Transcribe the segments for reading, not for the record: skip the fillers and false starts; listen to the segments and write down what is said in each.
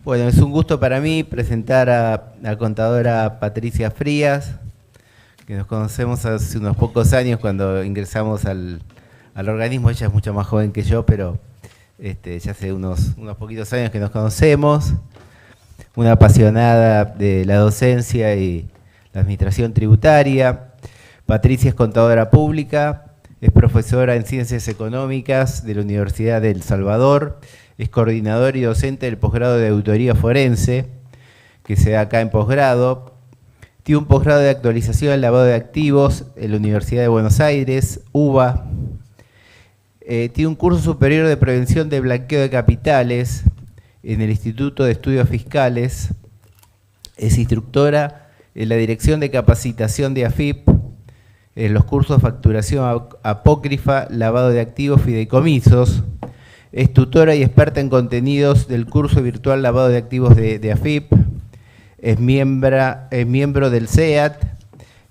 Bueno, es un gusto para mí presentar a la contadora Patricia Frías, que nos conocemos hace unos pocos años cuando ingresamos al organismo. Ella es mucho más joven que yo, pero ya hace unos poquitos años que nos conocemos. Una apasionada de la docencia y la administración tributaria. Patricia es contadora pública, es profesora en Ciencias Económicas de la Universidad de El Salvador, es coordinador y docente del posgrado de Auditoría Forense, que se da acá en posgrado. Tiene un posgrado de actualización en lavado de activos en la Universidad de Buenos Aires, UBA. Tiene un curso superior de prevención de blanqueo de capitales en el Instituto de Estudios Fiscales. Es instructora en la Dirección de Capacitación de AFIP, en los cursos facturación apócrifa, lavado de activos, fideicomisos. Es tutora y experta en contenidos del curso virtual lavado de activos de AFIP. Es miembro del CEAT,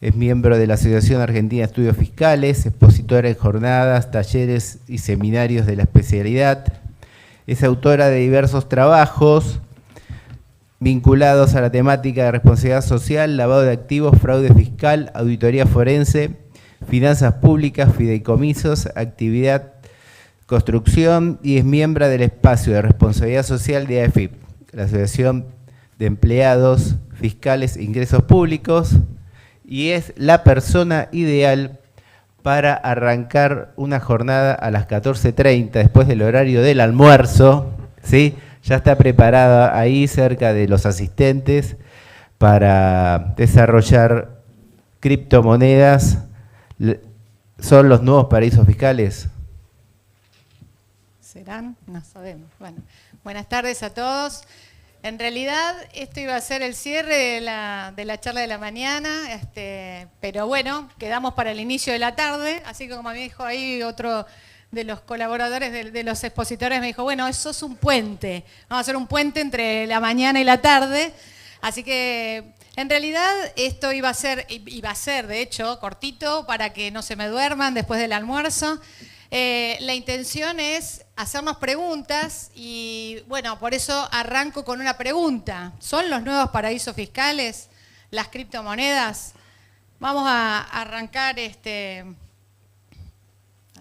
es miembro de la Asociación Argentina de Estudios Fiscales, expositora en jornadas, talleres y seminarios de la especialidad. Es autora de diversos trabajos vinculados a la temática de responsabilidad social, lavado de activos, fraude fiscal, auditoría forense, finanzas públicas, fideicomisos, actividad, construcción, y es miembro del espacio de responsabilidad social de AFIP, la Asociación de Empleados Fiscales e Ingresos Públicos, y es la persona ideal para arrancar una jornada a las 14:30, después del horario del almuerzo, ¿sí? Ya está preparada ahí cerca de los asistentes para desarrollar criptomonedas. ¿Son los nuevos paraísos fiscales? ¿Serán? No sabemos. Bueno, buenas tardes a todos. En realidad, esto iba a ser el cierre de la charla de la mañana, pero bueno, quedamos para el inicio de la tarde, así que como me dijo ahí otro de los colaboradores de los expositores, me dijo, bueno, eso es un puente, vamos a hacer un puente entre la mañana y la tarde, así que en realidad esto iba a ser de hecho cortito para que no se me duerman después del almuerzo. La intención es hacernos preguntas y bueno, por eso arranco con una pregunta. ¿Son los nuevos paraísos fiscales las criptomonedas? Vamos a arrancar a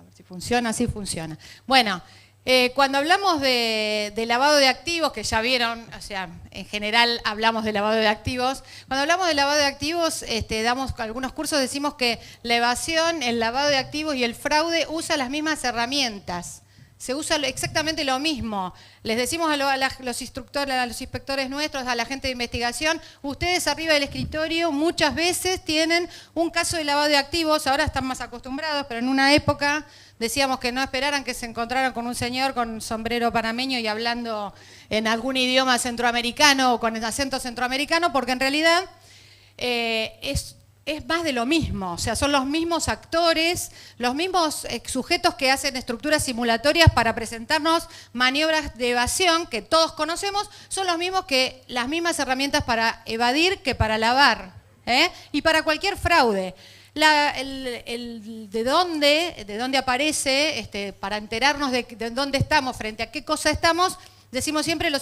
ver si funciona, sí funciona. Bueno, cuando hablamos de lavado de activos, que ya vieron, o sea, en general hablamos de lavado de activos. Cuando hablamos de lavado de activos, damos algunos cursos, decimos que la evasión, el lavado de activos y el fraude usa las mismas herramientas. Se usa exactamente lo mismo. Les decimos a los instructores, a los inspectores nuestros, a la gente de investigación, ustedes arriba del escritorio muchas veces tienen un caso de lavado de activos, ahora están más acostumbrados, pero en una época decíamos que no esperaran que se encontraran con un señor con sombrero panameño y hablando en algún idioma centroamericano o con acento centroamericano, porque en realidad es más de lo mismo, o sea, son los mismos actores, los mismos sujetos que hacen estructuras simulatorias para presentarnos maniobras de evasión que todos conocemos, son los mismos que las mismas herramientas para evadir que para lavar, y para cualquier fraude. De dónde aparece, para enterarnos de dónde estamos, frente a qué cosa estamos, decimos siempre los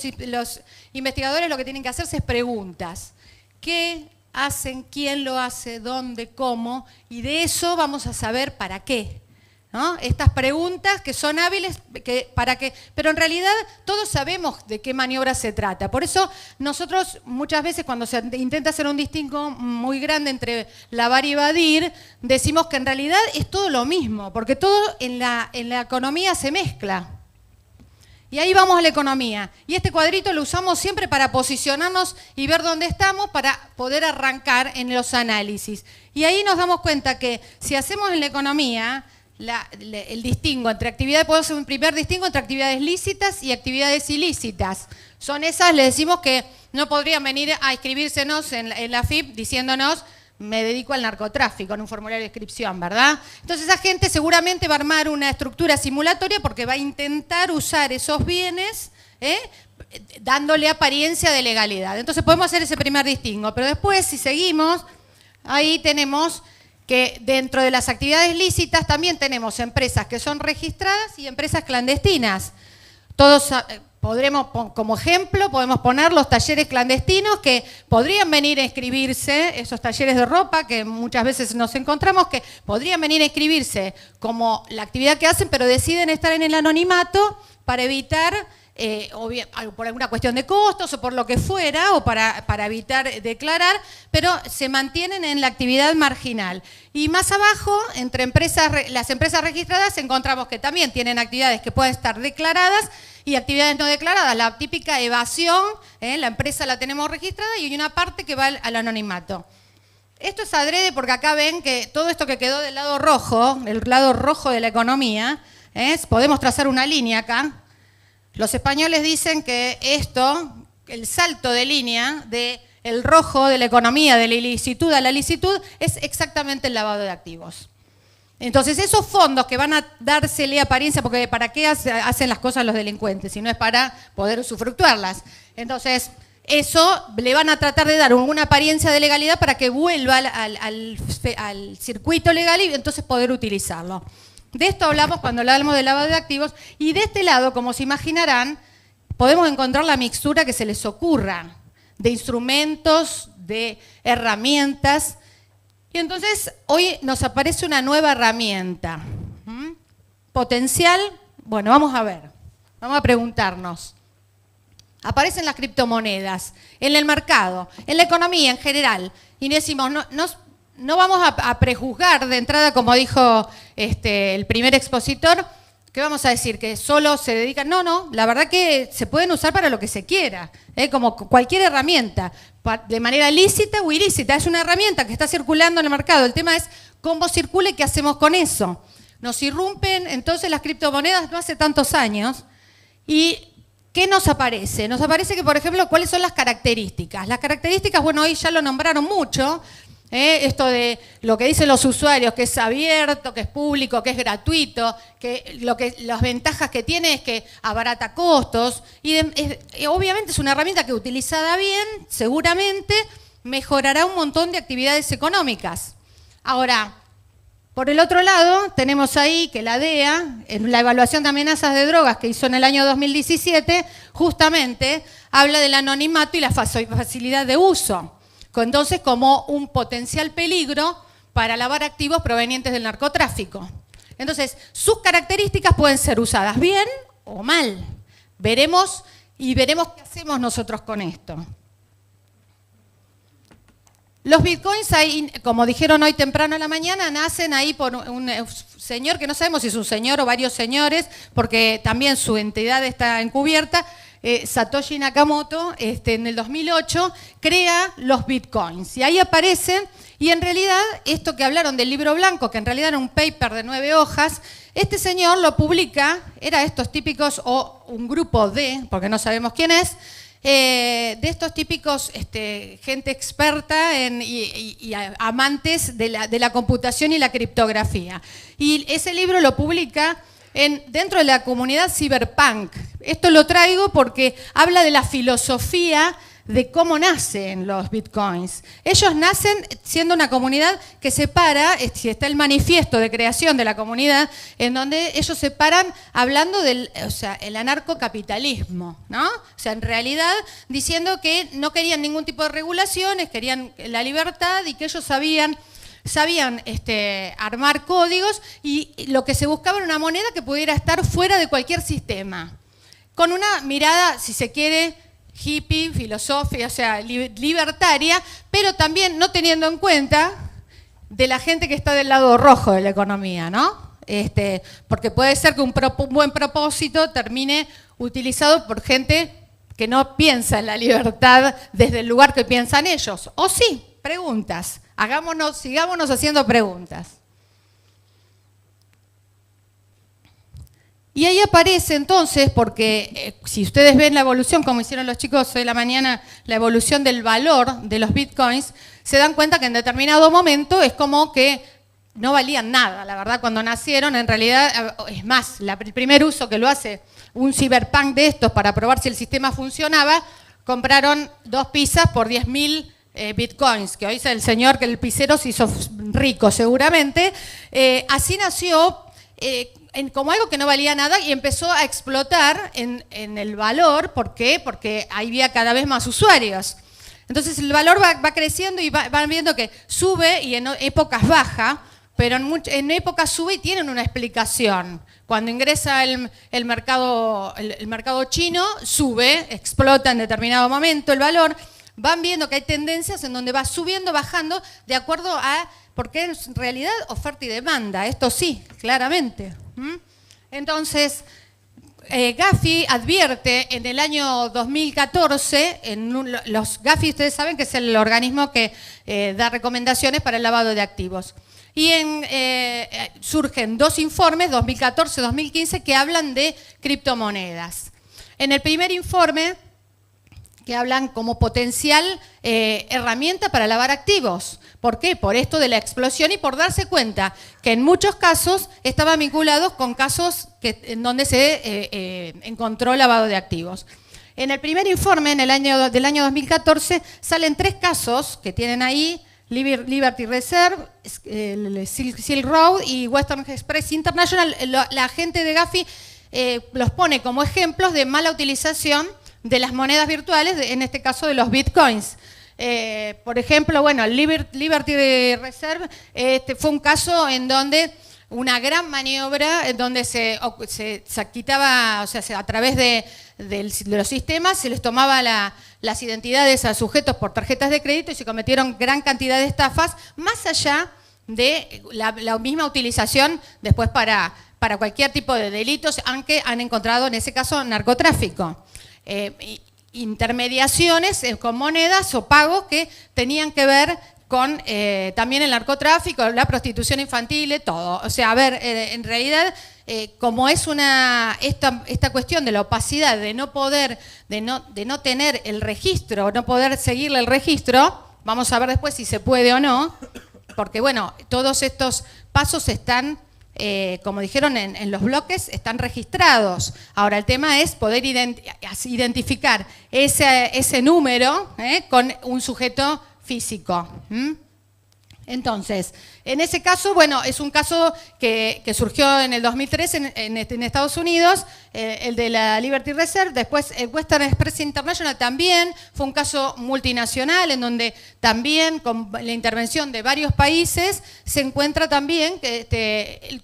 investigadores lo que tienen que hacerse es preguntas. ¿Qué hacen? ¿Quién lo hace? ¿Dónde? ¿Cómo? Y de eso vamos a saber para qué, ¿no? Estas preguntas que son hábiles, pero en realidad todos sabemos de qué maniobra se trata. Por eso nosotros muchas veces cuando se intenta hacer un distingo muy grande entre lavar y evadir, decimos que en realidad es todo lo mismo, porque todo en la economía se mezcla. Y ahí vamos a la economía. Y este cuadrito lo usamos siempre para posicionarnos y ver dónde estamos para poder arrancar en los análisis. Y ahí nos damos cuenta que si hacemos en la economía el distingo entre actividades, podemos hacer un primer distingo entre actividades lícitas y actividades ilícitas. Son esas, le decimos que no podrían venir a inscribírsenos en la AFIP diciéndonos me dedico al narcotráfico en un formulario de inscripción, ¿verdad? Entonces esa gente seguramente va a armar una estructura simulatoria porque va a intentar usar esos bienes, dándole apariencia de legalidad. Entonces podemos hacer ese primer distingo, pero después si seguimos, ahí tenemos que dentro de las actividades lícitas también tenemos empresas que son registradas y empresas clandestinas. Todos podremos, como ejemplo, podemos poner los talleres clandestinos que podrían venir a inscribirse, esos talleres de ropa que muchas veces nos encontramos, que podrían venir a inscribirse como la actividad que hacen, pero deciden estar en el anonimato para evitar, o bien, por alguna cuestión de costos o por lo que fuera, o para evitar declarar, pero se mantienen en la actividad marginal. Y más abajo, entre las empresas registradas, encontramos que también tienen actividades que pueden estar declaradas y actividades no declaradas, la típica evasión, la empresa la tenemos registrada y hay una parte que va al anonimato. Esto es adrede porque acá ven que todo esto que quedó del lado rojo, el lado rojo de la economía, podemos trazar una línea acá. Los españoles dicen que esto, el salto de línea del rojo de la economía, de la ilicitud a la licitud, es exactamente el lavado de activos. Entonces, esos fondos que van a dársele apariencia, porque ¿para qué hacen las cosas los delincuentes? Si no es para poder usufructuarlas. Entonces, eso le van a tratar de dar una apariencia de legalidad para que vuelva al circuito legal y entonces poder utilizarlo. De esto hablamos cuando hablamos de lavado de activos. Y de este lado, como se imaginarán, podemos encontrar la mixtura que se les ocurra de instrumentos, de herramientas. Y entonces hoy nos aparece una nueva herramienta. Potencial, bueno, vamos a ver, vamos a preguntarnos. Aparecen las criptomonedas en el mercado, en la economía en general. Y decimos, no vamos a prejuzgar de entrada, como dijo el primer expositor, que vamos a decir que solo se dedican. No, la verdad que se pueden usar para lo que se quiera, como cualquier herramienta, de manera lícita o ilícita. Es una herramienta que está circulando en el mercado. El tema es cómo circula y qué hacemos con eso. Nos irrumpen entonces las criptomonedas no hace tantos años. ¿Y qué nos aparece? Nos aparece que, por ejemplo, ¿cuáles son las características? Las características, bueno, hoy ya lo nombraron mucho. Esto de lo que dicen los usuarios, que es abierto, que es público, que es gratuito, que las ventajas que tiene es que abarata costos y obviamente es una herramienta que utilizada bien, seguramente mejorará un montón de actividades económicas. Ahora, por el otro lado, tenemos ahí que la DEA, en la evaluación de amenazas de drogas que hizo en el año 2017, justamente habla del anonimato y la facilidad de uso. Entonces, como un potencial peligro para lavar activos provenientes del narcotráfico. Entonces, sus características pueden ser usadas bien o mal. Veremos qué hacemos nosotros con esto. Los bitcoins, ahí, como dijeron hoy temprano en la mañana, nacen ahí por un señor que no sabemos si es un señor o varios señores, porque también su entidad está encubierta. Satoshi Nakamoto, en el 2008, crea los bitcoins. Y ahí aparecen, y en realidad, esto que hablaron del libro blanco, que en realidad era un paper de 9 hojas, este señor lo publica, era estos típicos, o un grupo de, porque no sabemos quién es, de estos típicos gente experta y amantes de la computación y la criptografía. Y ese libro lo publica dentro de la comunidad cyberpunk. Esto lo traigo porque habla de la filosofía de cómo nacen los bitcoins. Ellos nacen siendo una comunidad que separa, está el manifiesto de creación de la comunidad, en donde ellos se paran hablando del el anarcocapitalismo, ¿no? O sea, en realidad diciendo que no querían ningún tipo de regulaciones, querían la libertad y que ellos sabían armar códigos y lo que se buscaba era una moneda que pudiera estar fuera de cualquier sistema, con una mirada, si se quiere, hippie, filosófica, o sea, libertaria, pero también no teniendo en cuenta de la gente que está del lado rojo de la economía, ¿no? Porque puede ser que un buen propósito termine utilizado por gente que no piensa en la libertad desde el lugar que piensan ellos. O sí, preguntas. Sigámonos haciendo preguntas. Y ahí aparece entonces, porque si ustedes ven la evolución, como hicieron los chicos hoy en la mañana, la evolución del valor de los bitcoins, se dan cuenta que en determinado momento es como que no valían nada, la verdad, cuando nacieron. En realidad, es más, el primer uso que lo hace un cyberpunk de estos para probar si el sistema funcionaba, compraron 2 pizzas por 10.000 bitcoins, que hoy es el señor, que el pizzero se hizo rico seguramente. Así nació como algo que no valía nada y empezó a explotar en el valor. ¿Por qué? Porque había cada vez más usuarios. Entonces el valor va creciendo y van viendo que sube y en épocas baja, pero en épocas sube y tienen una explicación. Cuando ingresa el mercado chino, sube, explota en determinado momento el valor. Van viendo que hay tendencias en donde va subiendo, bajando, de acuerdo a, porque en realidad oferta y demanda, esto sí, claramente. Entonces, Gafi advierte en el año 2014, los Gafi ustedes saben que es el organismo que da recomendaciones para el lavado de activos. Y surgen 2 informes, 2014-2015, que hablan de criptomonedas. En el primer informe, que hablan como potencial herramienta para lavar activos. ¿Por qué? Por esto de la explosión y por darse cuenta que en muchos casos estaban vinculados con casos en donde se encontró lavado de activos. En el primer informe del año 2014 salen 3 casos que tienen ahí: Liberty Reserve, Silk Road y Western Express International. La gente de Gafi los pone como ejemplos de mala utilización de las monedas virtuales, en este caso de los bitcoins. Por ejemplo, bueno, Liberty Reserve fue un caso en donde una gran maniobra, en donde se quitaba, o sea, a través de los sistemas se les tomaba las identidades a sujetos por tarjetas de crédito y se cometieron gran cantidad de estafas, más allá de la misma utilización después para cualquier tipo de delitos, aunque han encontrado en ese caso narcotráfico. Intermediaciones con monedas o pagos que tenían que ver con también el narcotráfico, la prostitución infantil, todo. O sea, a ver, en realidad, como es esta cuestión de la opacidad, de no tener el registro, no poder seguirle el registro, vamos a ver después si se puede o no, porque bueno, todos estos pasos están, como dijeron en los bloques, están registrados. Ahora el tema es poder identificar ese número con un sujeto físico. Entonces, en ese caso, bueno, es un caso que surgió en el 2003 en Estados Unidos, el de la Liberty Reserve. Después el Western Express International también fue un caso multinacional en donde también con la intervención de varios países se encuentra también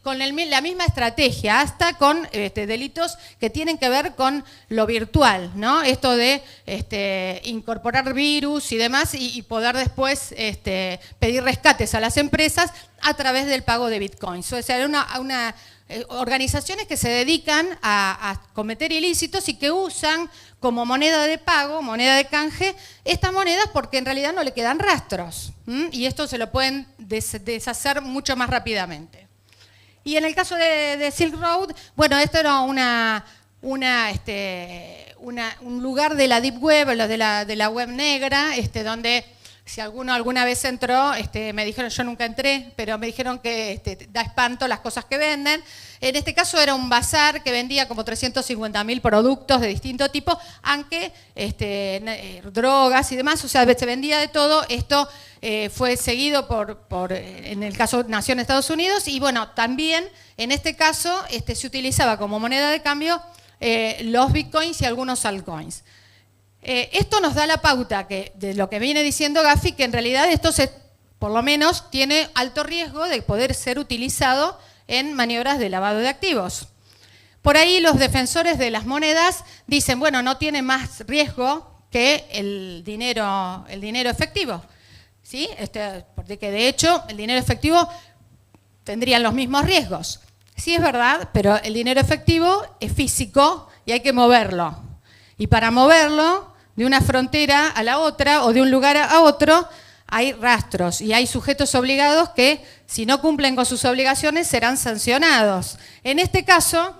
con la misma estrategia, hasta con delitos que tienen que ver con lo virtual, ¿no? Esto de incorporar virus y demás y poder después pedir rescates a las empresas a través del pago de bitcoins. O sea, organizaciones que se dedican a cometer ilícitos y que usan como moneda de pago, moneda de canje, estas monedas porque en realidad no le quedan rastros. Y esto se lo pueden deshacer mucho más rápidamente. Y en el caso de Silk Road, bueno, esto era un lugar de la Deep Web, de la web negra, donde si alguno alguna vez entró, me dijeron, yo nunca entré, pero me dijeron que da espanto las cosas que venden. En este caso era un bazar que vendía como 350.000 productos de distinto tipo, aunque drogas y demás, o sea, se vendía de todo. Esto fue seguido en el caso nació en Estados Unidos y bueno, también en este caso se utilizaba como moneda de cambio los bitcoins y algunos altcoins. Esto nos da la pauta de lo que viene diciendo Gafi, que en realidad esto por lo menos tiene alto riesgo de poder ser utilizado en maniobras de lavado de activos. Por ahí los defensores de las monedas dicen, bueno, no tiene más riesgo que el dinero efectivo, ¿sí? Porque de hecho el dinero efectivo tendrían los mismos riesgos. Sí, es verdad, pero el dinero efectivo es físico y hay que moverlo. Y para moverlo de una frontera a la otra o de un lugar a otro hay rastros y hay sujetos obligados que si no cumplen con sus obligaciones serán sancionados. En este caso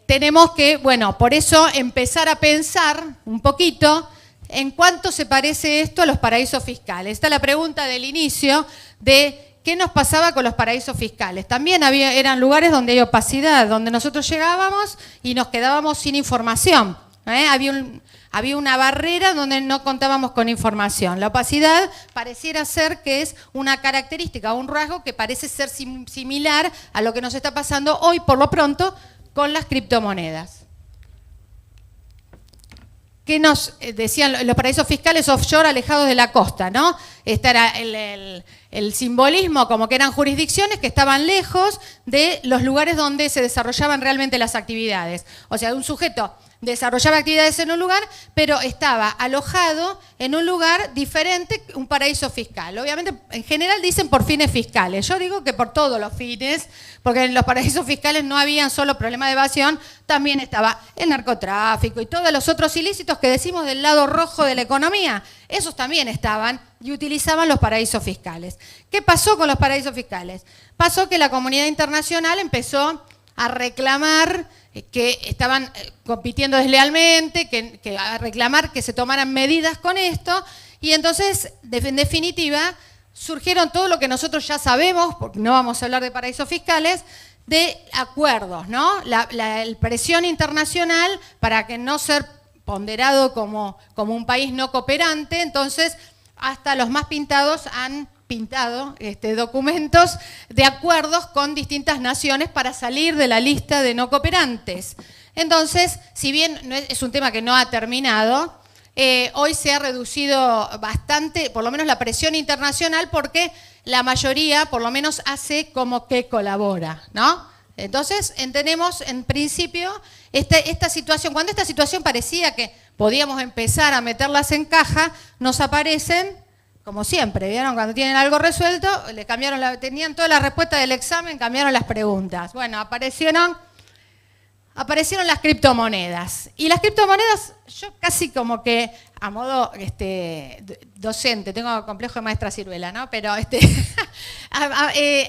tenemos que, bueno, por eso empezar a pensar un poquito en cuánto se parece esto a los paraísos fiscales. Esta es la pregunta del inicio de ¿qué nos pasaba con los paraísos fiscales? También eran lugares donde hay opacidad, donde nosotros llegábamos y nos quedábamos sin información. Había una barrera donde no contábamos con información. La opacidad pareciera ser que es una característica, un rasgo que parece ser similar a lo que nos está pasando hoy, por lo pronto, con las criptomonedas. ¿Qué nos decían los paraísos fiscales offshore alejados de la costa, ¿no? Este era el simbolismo, como que eran jurisdicciones que estaban lejos de los lugares donde se desarrollaban realmente las actividades. O sea, un sujeto desarrollaba actividades en un lugar, pero estaba alojado en un lugar diferente, un paraíso fiscal. Obviamente, en general dicen por fines fiscales. Yo digo que por todos los fines, porque en los paraísos fiscales no habían solo problemas de evasión, también estaba el narcotráfico y todos los otros ilícitos que decimos del lado rojo de la economía. Esos también estaban y utilizaban los paraísos fiscales. ¿Qué pasó con los paraísos fiscales? Pasó que la comunidad internacional empezó a reclamar que estaban compitiendo deslealmente, a reclamar que se tomaran medidas con esto, y entonces, en definitiva, surgieron todo lo que nosotros ya sabemos, porque no vamos a hablar de paraísos fiscales, de acuerdos, ¿no? La presión internacional para que no ser ponderado como un país no cooperante, entonces hasta los más pintados han pintado documentos de acuerdos con distintas naciones para salir de la lista de no cooperantes. Entonces, si bien no es un tema que no ha terminado, hoy se ha reducido bastante, por lo menos la presión internacional, porque la mayoría, por lo menos, hace como que colabora, ¿no? Entonces, entendemos en principio esta situación. Cuando esta situación parecía que podíamos empezar a meterlas en caja, nos aparecen, como siempre, ¿vieron? Cuando tienen algo resuelto, le cambiaron tenían todas las respuestas del examen, cambiaron las preguntas. Bueno, aparecieron las criptomonedas. Y las criptomonedas, yo casi como que, a modo docente, tengo complejo de maestra ciruela, ¿no? Pero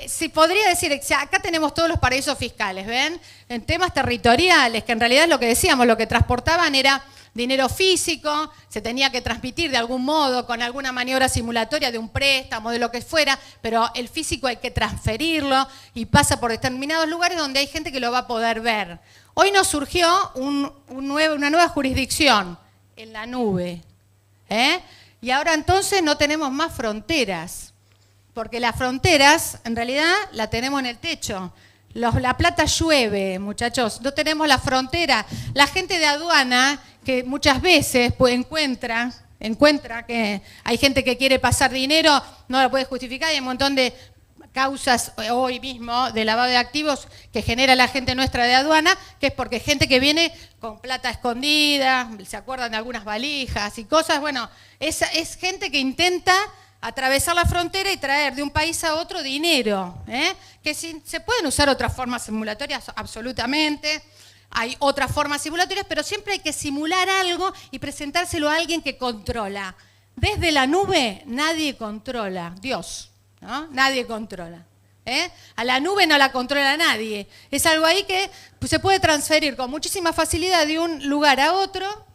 si podría decir, acá tenemos todos los paraísos fiscales, ¿ven? En temas territoriales, que en realidad es lo que decíamos, lo que transportaban era dinero físico, se tenía que transmitir de algún modo, con alguna maniobra simulatoria de un préstamo, de lo que fuera, pero el físico hay que transferirlo y pasa por determinados lugares donde hay gente que lo va a poder ver. Hoy nos surgió una nueva jurisdicción en la nube, y ahora entonces no tenemos más fronteras, porque las fronteras en realidad la tenemos en el techo. La plata llueve, muchachos, no tenemos la frontera. La gente de aduana, que muchas veces encuentra que hay gente que quiere pasar dinero, no lo puede justificar, y hay un montón de causas hoy mismo de lavado de activos que genera la gente nuestra de aduana, que es porque gente que viene con plata escondida, se acuerdan de algunas valijas y cosas, bueno, es gente que intenta atravesar la frontera y traer de un país a otro dinero, que se pueden usar otras formas simulatorias, absolutamente, hay otras formas simulatorias, pero siempre hay que simular algo y presentárselo a alguien que controla. Desde la nube nadie controla, Dios, ¿no? Nadie controla. A la nube no la controla nadie, es algo ahí que se puede transferir con muchísima facilidad de un lugar a otro,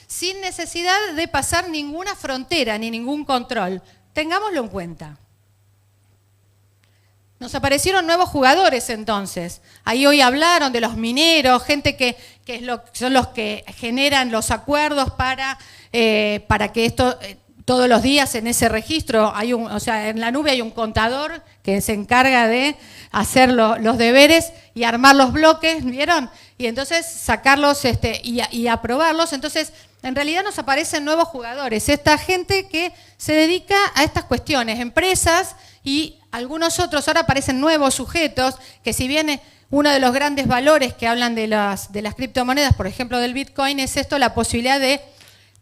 sin necesidad de pasar ninguna frontera ni ningún control. Tengámoslo en cuenta. Nos aparecieron nuevos jugadores entonces. Ahí hoy hablaron de los mineros, gente que son los que generan los acuerdos para que esto todos los días en ese registro, en la nube hay un contador que se encarga de hacer los deberes y armar los bloques, ¿vieron? Y entonces sacarlos y aprobarlos. Entonces, en realidad nos aparecen nuevos jugadores. Esta gente que se dedica a estas cuestiones, empresas y algunos otros. Ahora aparecen nuevos sujetos que, si bien uno de los grandes valores que hablan de las criptomonedas, por ejemplo del Bitcoin, es la posibilidad de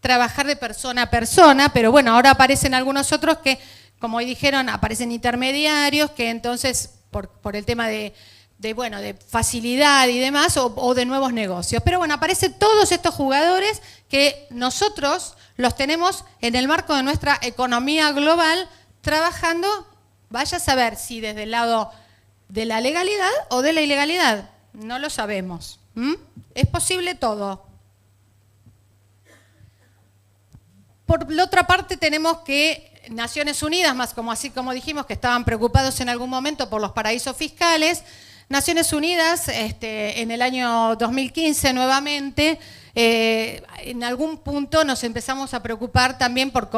trabajar de persona a persona, pero bueno, ahora aparecen algunos otros que, como hoy dijeron, aparecen intermediarios, que entonces, por el tema de facilidad y demás, o de nuevos negocios. Pero bueno, aparecen todos estos jugadores que nosotros los tenemos en el marco de nuestra economía global, trabajando, vaya a saber si desde el lado de la legalidad o de la ilegalidad. No lo sabemos. Es posible todo. Por la otra parte, tenemos que Naciones Unidas, así como dijimos que estaban preocupados en algún momento por los paraísos fiscales, Naciones Unidas en el año 2015 nuevamente en algún punto nos empezamos a preocupar también por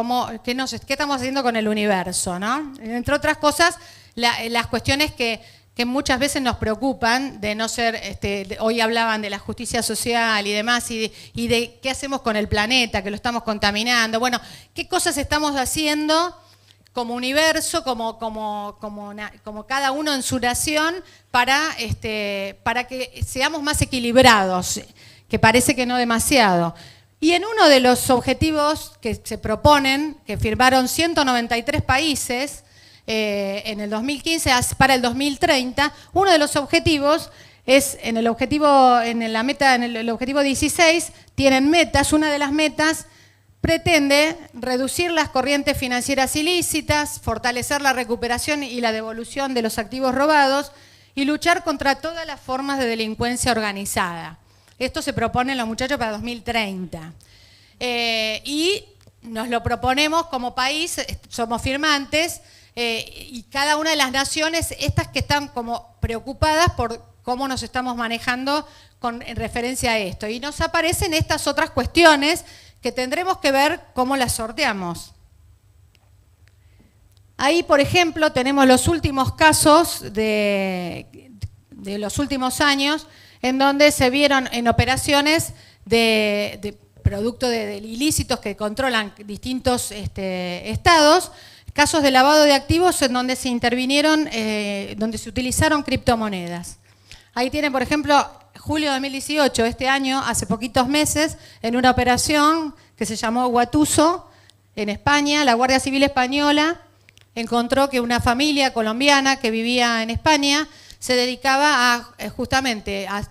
qué estamos haciendo con el universo, ¿no? Entre otras cosas, las cuestiones que muchas veces nos preocupan de no ser, hoy hablaban de la justicia social y demás, y de qué hacemos con el planeta, que lo estamos contaminando. Bueno, qué cosas estamos haciendo como universo, como cada uno en su nación, para que seamos más equilibrados, que parece que no demasiado. Y en uno de los objetivos que se proponen, que firmaron 193 países, en el 2015 para el 2030, uno de los objetivos es en el objetivo 16 tienen metas. Una de las metas pretende reducir las corrientes financieras ilícitas, fortalecer la recuperación y la devolución de los activos robados y luchar contra todas las formas de delincuencia organizada. Esto se propone los muchachos para 2030. Y nos lo proponemos como país, somos firmantes, y cada una de las naciones, estas que están como preocupadas por cómo nos estamos manejando en referencia a esto. Y nos aparecen estas otras cuestiones que tendremos que ver cómo las sorteamos. Ahí, por ejemplo, tenemos los últimos casos de los últimos años en donde se vieron en operaciones de producto de ilícitos que controlan distintos estados, casos de lavado de activos en donde se intervinieron, donde se utilizaron criptomonedas. Ahí tienen, por ejemplo, julio de 2018, este año, hace poquitos meses, en una operación que se llamó Guatuso, en España, la Guardia Civil Española encontró que una familia colombiana que vivía en España se dedicaba justamente a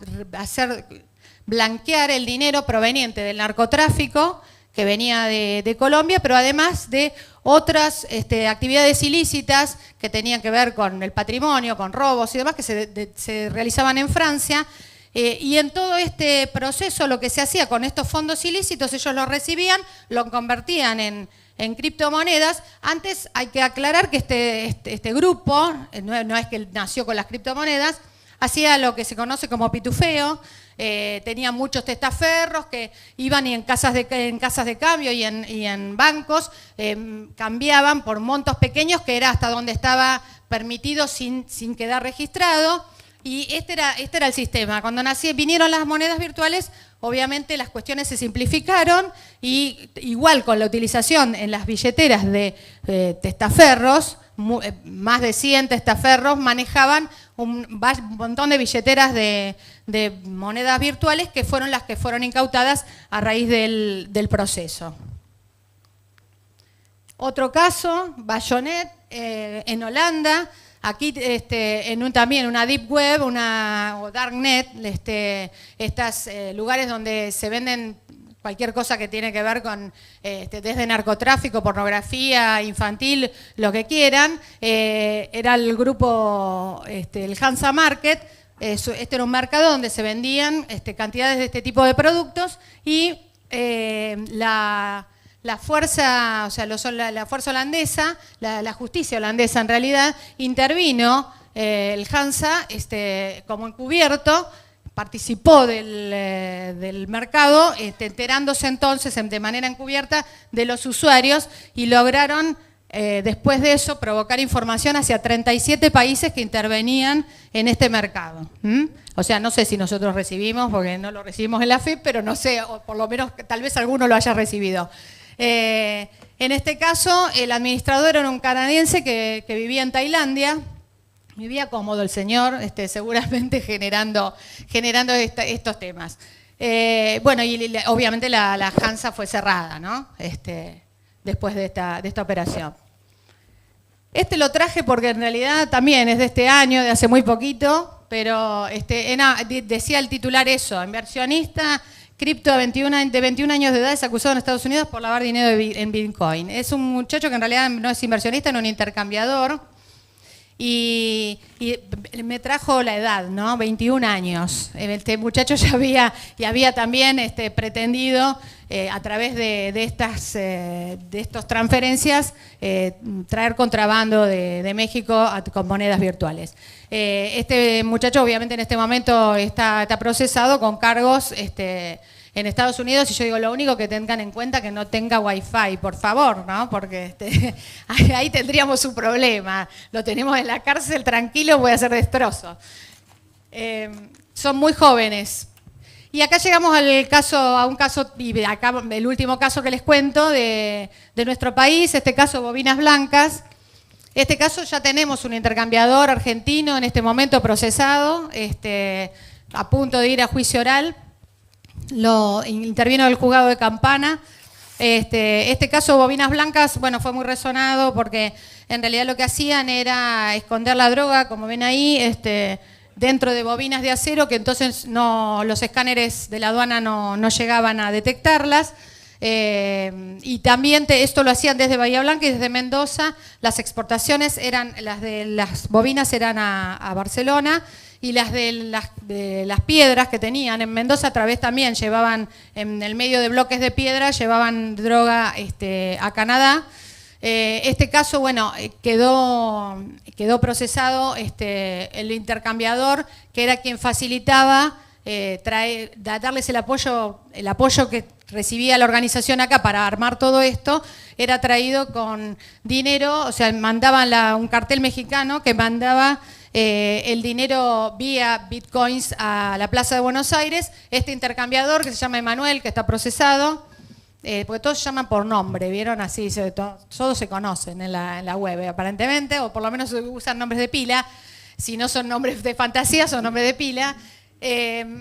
blanquear el dinero proveniente del narcotráfico que venía de Colombia, pero además de otras actividades ilícitas que tenían que ver con el patrimonio, con robos y demás, que se realizaban en Francia. Y en todo este proceso lo que se hacía con estos fondos ilícitos, ellos los recibían, lo convertían en criptomonedas. Antes hay que aclarar que este grupo, no es que nació con las criptomonedas, hacía lo que se conoce como pitufeo. Tenía muchos testaferros que iban y en casas de cambio y en bancos cambiaban por montos pequeños, que era hasta donde estaba permitido sin quedar registrado. Y este era el sistema. Cuando vinieron las monedas virtuales, obviamente las cuestiones se simplificaron y igual con la utilización en las billeteras de testaferros, más de 100 testaferros manejaban un montón de billeteras de monedas virtuales que fueron las que fueron incautadas a raíz del proceso. Otro caso, Bayonet, en Holanda. Aquí también una deep web, o darknet, estos lugares donde se venden cualquier cosa que tiene que ver con desde narcotráfico, pornografía infantil, lo que quieran. Era el grupo, el Hansa Market. Este era un mercado donde se vendían cantidades de este tipo de productos y la fuerza, o sea, la fuerza holandesa, la justicia holandesa en realidad, intervino, el Hansa, como encubierto, participó del mercado, enterándose entonces de manera encubierta de los usuarios y lograron, después de eso, provocar información hacia 37 países que intervenían en este mercado. O sea, no sé si nosotros recibimos, porque no lo recibimos en la FIP, pero no sé, o por lo menos tal vez alguno lo haya recibido. En este caso, el administrador era un canadiense que vivía en Tailandia. Vivía cómodo el señor, seguramente generando estos temas. Bueno, y obviamente la Hansa fue cerrada, ¿no? Después de esta operación. Lo traje porque en realidad también es de este año, de hace muy poquito, pero decía el titular eso: inversionista cripto de 21 años de edad es acusado en Estados Unidos por lavar dinero en Bitcoin. Es un muchacho que en realidad no es inversionista, es un intercambiador. Y me trajo la edad, ¿no? 21 años. Este muchacho ya había también pretendido, a través de estas transferencias, traer contrabando de México con monedas virtuales. Este muchacho obviamente en este momento está procesado con cargos en Estados Unidos, y yo digo, lo único que tengan en cuenta que no tenga Wi-Fi, por favor, ¿no? Porque ahí tendríamos un problema. Lo tenemos en la cárcel tranquilo, voy a hacer destrozos. Son muy jóvenes. Y acá llegamos a un caso, y acá el último caso que les cuento de nuestro país, este caso Bobinas Blancas. Este caso ya tenemos un intercambiador argentino en este momento procesado, a punto de ir a juicio oral. Lo intervino el juzgado de Campana. Este caso Bobinas Blancas, bueno, fue muy resonado porque en realidad lo que hacían era esconder la droga, como ven ahí, dentro de bobinas de acero, que entonces los escáneres de la aduana no llegaban a detectarlas. Y también esto lo hacían desde Bahía Blanca y desde Mendoza. Las exportaciones eran, las bobinas eran a Barcelona, y las de las piedras que tenían en Mendoza a través también llevaban, en el medio de bloques de piedra, llevaban droga a Canadá. Este caso, bueno, quedó procesado el intercambiador, que era quien facilitaba darles el apoyo que recibía la organización acá para armar todo esto, era traído con dinero, o sea, mandaban un cartel mexicano que mandaba el dinero vía bitcoins a la Plaza de Buenos Aires. Este intercambiador, que se llama Emanuel, que está procesado, porque todos se llaman por nombre, ¿vieron? Así, todos se conocen en la web, aparentemente, o por lo menos usan nombres de pila. Si no son nombres de fantasía, son nombres de pila.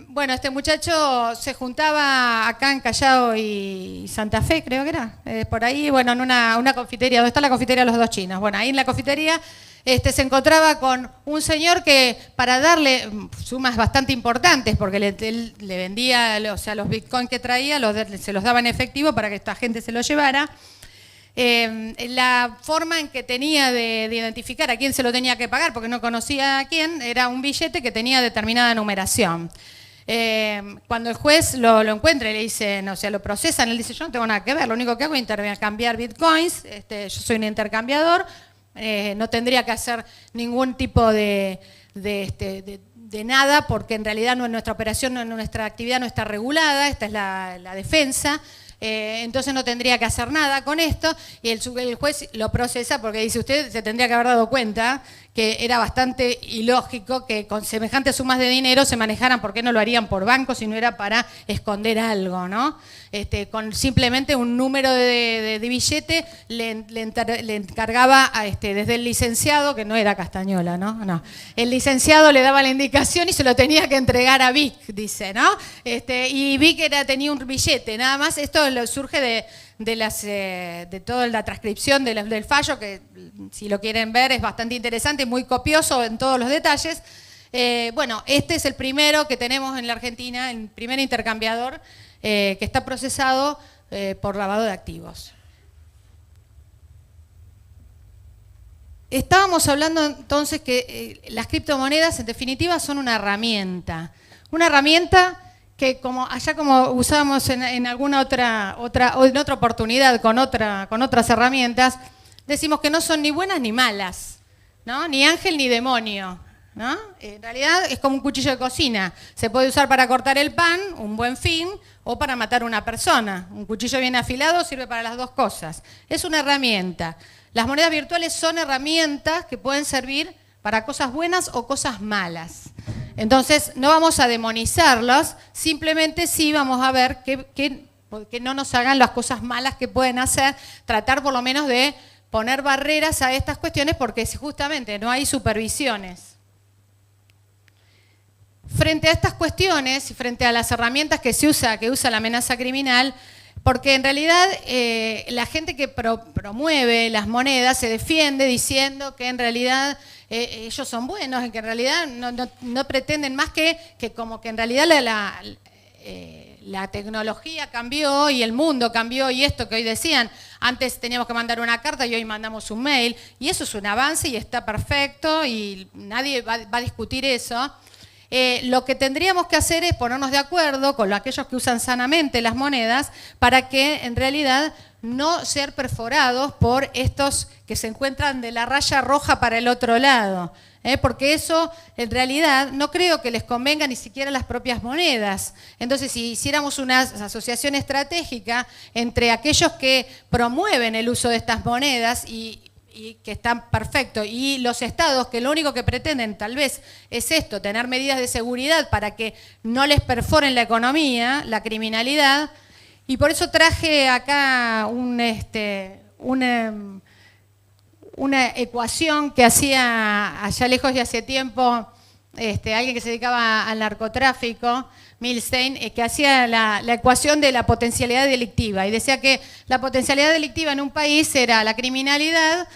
Bueno, este muchacho se juntaba acá en Callao y Santa Fe, creo que era, por ahí, bueno, en una confitería, ¿dónde está la confitería de los dos chinos? Bueno, ahí en la confitería se encontraba con un señor que, para darle sumas bastante importantes, porque él le vendía, o sea, los bitcoins que traía, se los daba en efectivo para que esta gente se los llevara. La forma en que tenía de identificar a quién se lo tenía que pagar, porque no conocía a quién, era un billete que tenía determinada numeración. Cuando el juez lo encuentra y le dicen, o sea, lo procesan, él dice, yo no tengo nada que ver, lo único que hago es intercambiar bitcoins, yo soy un intercambiador, no tendría que hacer ningún tipo de nada, porque en realidad nuestra operación, nuestra actividad no está regulada, esta es la defensa. Entonces no tendría que hacer nada con esto, y el juez lo procesa porque dice, usted se tendría que haber dado cuenta que era bastante ilógico que con semejantes sumas de dinero se manejaran. ¿Por qué no lo harían por banco si no era para esconder algo, ¿no? Con simplemente un número de billete le encargaba desde el licenciado, que no era Castañola, ¿no? El licenciado le daba la indicación y se lo tenía que entregar a Vic, dice, ¿no? Y Vic tenía un billete, nada más. Esto surge de toda la transcripción del fallo, que si lo quieren ver es bastante interesante, muy copioso en todos los detalles. Bueno, este es el primero que tenemos en la Argentina, el primer intercambiador que está procesado por lavado de activos. Estábamos hablando entonces que las criptomonedas en definitiva son una herramienta que como usábamos en alguna otra oportunidad con otras herramientas, decimos que no son ni buenas ni malas, ¿no? Ni ángel ni demonio, ¿no? En realidad es como un cuchillo de cocina. Se puede usar para cortar el pan, un buen fin, o para matar a una persona. Un cuchillo bien afilado sirve para las dos cosas. Es una herramienta. Las monedas virtuales son herramientas que pueden servir para cosas buenas o cosas malas. Entonces, no vamos a demonizarlas, simplemente sí vamos a ver que no nos hagan las cosas malas que pueden hacer, tratar por lo menos de poner barreras a estas cuestiones, porque justamente no hay supervisiones. Frente a estas cuestiones y frente a las herramientas que usa la amenaza criminal, porque en realidad la gente que promueve las monedas se defiende diciendo que en realidad ellos son buenos, y que en realidad no pretenden más que como que en realidad la tecnología cambió y el mundo cambió, y esto que hoy decían, antes teníamos que mandar una carta y hoy mandamos un mail, y eso es un avance y está perfecto y nadie va a discutir eso. Lo que tendríamos que hacer es ponernos de acuerdo con aquellos que usan sanamente las monedas para que en realidad no ser perforados por estos que se encuentran de la raya roja para el otro lado. porque eso en realidad no creo que les convenga ni siquiera las propias monedas. Entonces, si hiciéramos una asociación estratégica entre aquellos que promueven el uso de estas monedas y que están perfectos, y los estados que lo único que pretenden tal vez es esto, tener medidas de seguridad para que no les perforen la economía, la criminalidad, y por eso traje acá una ecuación que hacía allá lejos y hace tiempo alguien que se dedicaba al narcotráfico, Milstein, que hacía la ecuación de la potencialidad delictiva y decía que la potencialidad delictiva en un país era la criminalidad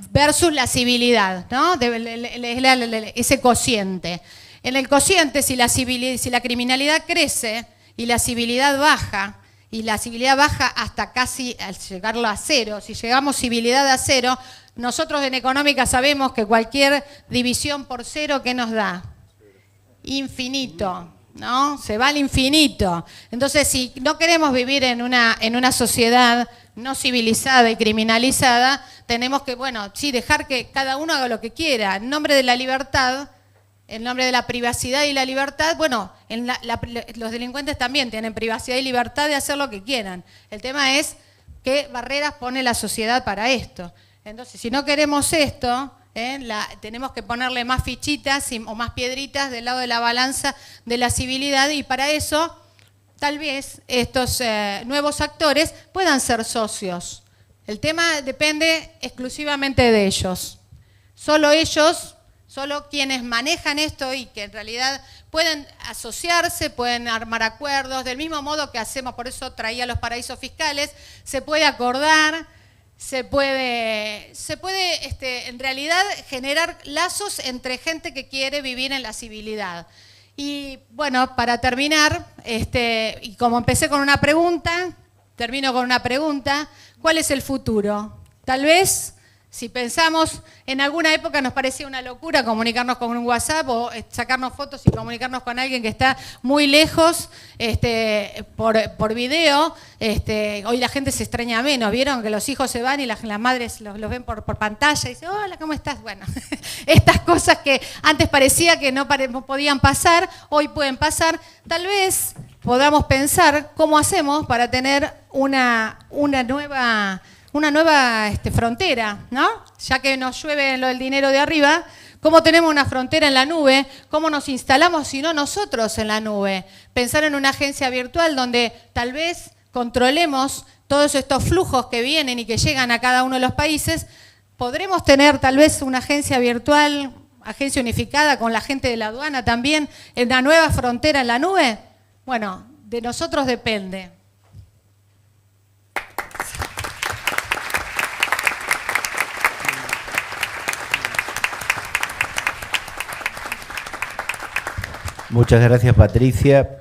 versus la civilidad, ¿no? Ese cociente. En el cociente, si la criminalidad crece y la civilidad baja hasta casi al llegarlo a cero, si llegamos civilidad a cero, nosotros en económica sabemos que cualquier división por cero, ¿qué nos da? Infinito, ¿no? Se va al infinito. Entonces, si no queremos vivir en una sociedad no civilizada y criminalizada, tenemos que, bueno, sí, dejar que cada uno haga lo que quiera. En nombre de la libertad, en nombre de la privacidad y la libertad, bueno, los delincuentes también tienen privacidad y libertad de hacer lo que quieran. El tema es qué barreras pone la sociedad para esto. Entonces, si no queremos esto, tenemos que ponerle más fichitas o más piedritas del lado de la balanza de la civilidad, y para eso tal vez estos nuevos actores puedan ser socios. El tema depende exclusivamente de ellos. Solo ellos, solo quienes manejan esto y que en realidad pueden asociarse, pueden armar acuerdos, del mismo modo que hacemos, por eso traía los paraísos fiscales, se puede acordar, se puede en realidad generar lazos entre gente que quiere vivir en la civilidad. Y bueno, para terminar, y como empecé con una pregunta, termino con una pregunta: ¿cuál es el futuro? Tal vez, si pensamos, en alguna época nos parecía una locura comunicarnos con un WhatsApp o sacarnos fotos y comunicarnos con alguien que está muy lejos por video. Hoy la gente se extraña menos, vieron que los hijos se van y las madres los ven por pantalla y dicen, hola, ¿cómo estás? Bueno, estas cosas que antes parecía que no podían pasar, hoy pueden pasar. Tal vez podamos pensar cómo hacemos para tener una nueva frontera, ¿no? Ya que nos llueve lo del dinero de arriba, ¿cómo tenemos una frontera en la nube? ¿Cómo nos instalamos, si no nosotros, en la nube? Pensar en una agencia virtual donde tal vez controlemos todos estos flujos que vienen y que llegan a cada uno de los países. ¿Podremos tener tal vez una agencia virtual, agencia unificada con la gente de la aduana también, en una nueva frontera en la nube? Bueno, de nosotros depende. Muchas gracias, Patricia.